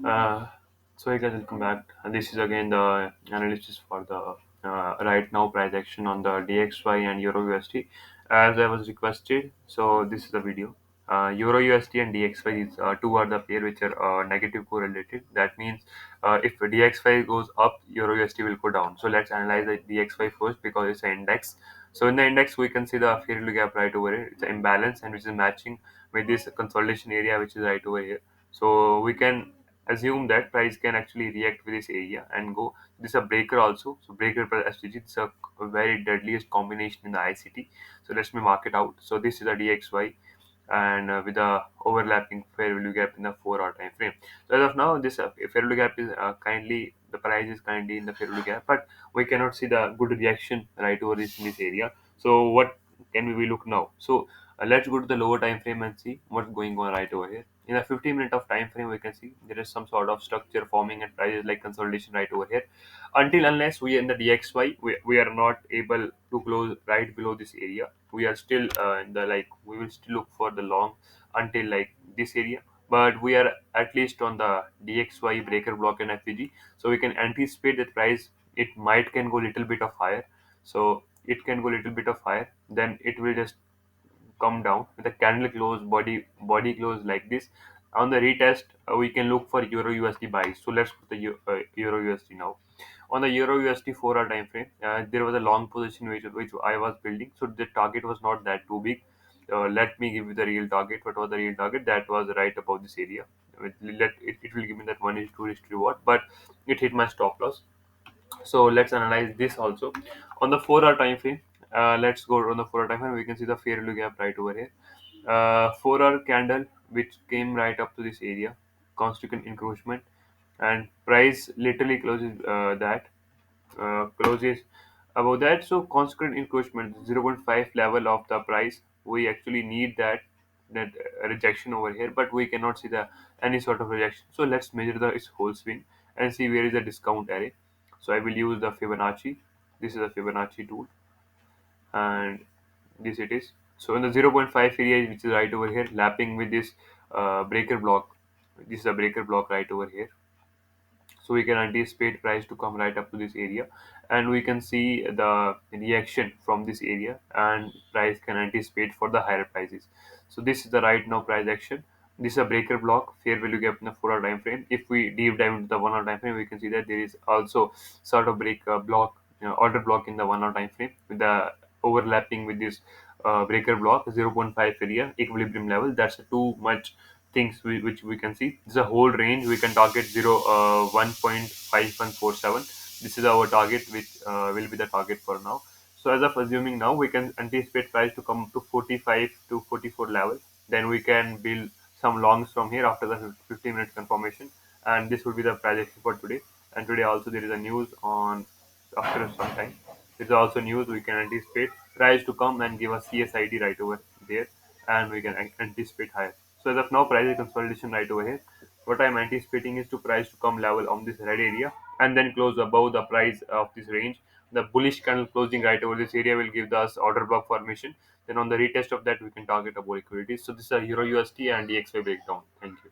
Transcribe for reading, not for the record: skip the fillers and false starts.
Uh, so hey guys, welcome back. And this is again the analysis for the right now price action on the DXY and Euro USD as I was requested. So this is the video. Euro USD and DXY is two are the pair which are negative correlated. That means if DXY goes up, Euro USD will go down. So let's analyze the DXY first because it's an index. So in the index we can see the fair value gap right over here. It's an imbalance and which is matching with this consolidation area which is right over here. So we can assume that price can actually react with this area and go. This is a breaker also. So breaker plus STG, it's a very deadliest combination in the ICT. So let's me mark it out. So this is a DXY and with a overlapping fair value gap in the 4 hour time frame. So as of now, this fair value gap is kindly the price is kindly in the fair value gap, but we cannot see the good reaction right over this in this area. So what can we look now? So let's go to the lower time frame and see what's going on right over here. In a 15-minute of time frame, we can see there is some sort of structure forming and prices like consolidation right over here. Until unless we in the DXY, we are not able to close right below this area. We are still in the like we will still look for the long until like this area. But we are at least on the DXY breaker block and FPG, so we can anticipate that price it might can go little bit of higher. So it can go little bit of higher, then it will just come down with a candle close body close like this. On the retest we can look for euro USD buys. So let's put the euro USD now. On the euro USD 4 hour time frame, there was a long position which I was building, so the target was not that too big. Let me give you the real target. What was the real target? That was right above this area. It will give me that 1 is 2 is reward, but it hit my stop loss. So let's analyze this also on the 4 hour time frame. Let's go on the 4 hour time frame. We can see the fair value gap right over here. 4 hour candle which came right up to this area, constant encroachment, and price literally closes closes above that. So consequent encroachment 0.5 level of the price, we actually need that rejection over here, but we cannot see the any sort of rejection. So let's measure the its whole swing and see where is the discount array. So I will use the Fibonacci. This is a Fibonacci tool, and this it is. So in the 0.5 area which is right over here lapping with this breaker block, this is a breaker block right over here. So we can anticipate price to come right up to this area, and we can see the reaction from this area, and price can anticipate for the higher prices. So this is the right now price action. This is a breaker block, fair value gap in the 4 hour time frame. If we deep dive into the 1 hour time frame, we can see that there is also sort of break block, order block in the 1 hour time frame with the overlapping with this breaker block 0.5 area equilibrium level. That's too much things which we can see. This is a whole range. We can target 1.5147. This is our target, which will be the target for now. So as of assuming now, we can anticipate price to come to 45 to 44 level. Then we can build some longs from here after the 15-minute confirmation. And this will be the price action for today. And today also there is a news on after some time. There's also news we can anticipate price to come and give us CSID right over there, and we can anticipate higher. So as of now, price is consolidation right over here. What I'm anticipating is to price to come level on this red area and then close above the price of this range. The bullish candle closing right over this area will give us order block formation. Then on the retest of that, we can target above liquidity. So this is a Euro USD and DXY breakdown. Thank you.